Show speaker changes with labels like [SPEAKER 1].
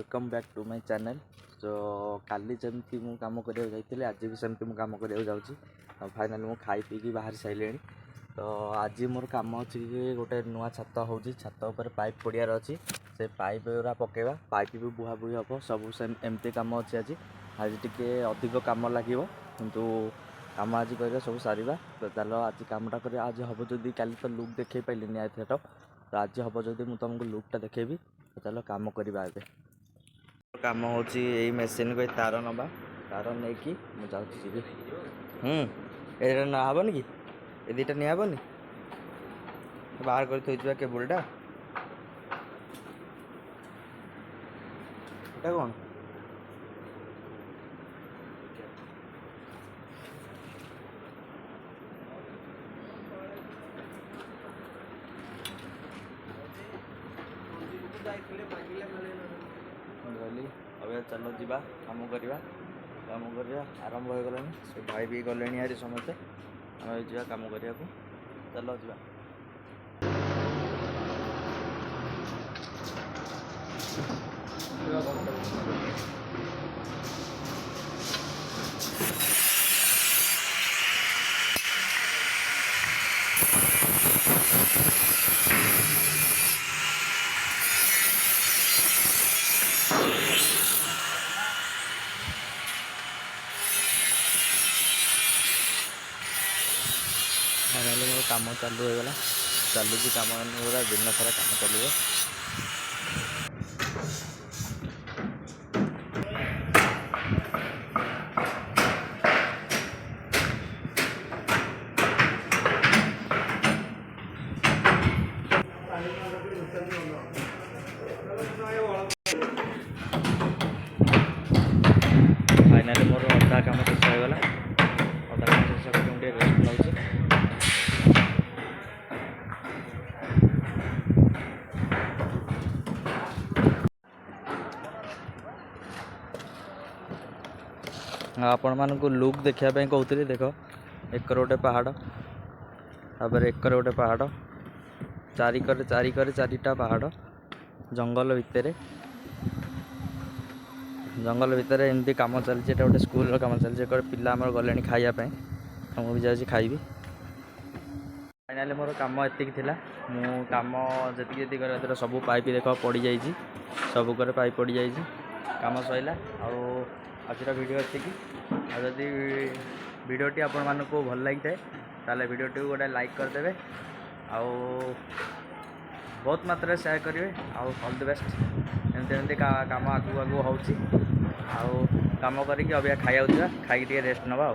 [SPEAKER 1] Welcome back to my channel. तो काली जमती मु काम करने जाइए आज भी सेमती मु काम करने जाऊँगी। फाइनाली मु खाई पी बाहर सारे। तो आज मोर कम अच्छी गोटे नुआ छात हो छात उपर पाइप पड़ियार अच्छी से पाइप गुरा पकेवा पाइप भी बुहा बुही हम सब सेम एमती कम अच्छी। आज टी अधिक कम लगे किंतु कम आज कर सब सारा। तो चल आज कमटा कर आज हम जदि काली तो लुक देखे पाइलिनी आज तो आज हम जब मुझे तुमको लुकटा देखेबी। तो चलो कम करवा ए कम हो मेसीन को तार नवा तार नहीं कि मुझे ये ना हेनी कि ये दुटा नि हेनी बाहर कर थोड़ा केबुलटा এটা कौन अब चलो जीवा कम करवा आरंभ हो गला से भाई भी गले यार समस्ते आम जा कम करने को चलो जीवा। फाइनाली मोर कम चालू हो गला चलुची कम पूरा दिन सारा कम चलो। फाइनाली मोर अधा कम शेष हो गला अधा कम शेष कर रेस्ट नौ। आपण मानक लुक देखापी कहते देख एकर गोटे पहाड़ तापर एकर गोटे पहाड़ चारिकर चारिटा पहाड़ जंगल भितर एमती कम चलती गोटे स्कूल कम चलती पिला आम गले खायापी मुझे जाऊँगी खाइबी। फाइनाली मोर कम एतिक थिला मु कम जी कर सब पाइप देख पड़ जा सब पाइप पड़ जा कम सैला आज वीडियो एतिकी। जदि वीडियोटी आपण मानक भल लगी थाए वीडियोटी गोटे लाइक करदे आउ बहुत मात्रा शेयर करेंगे आउ ऑल द बेस्ट एमती कम आगू आगू हो कम करके अभी खाई रेस्ट नवा।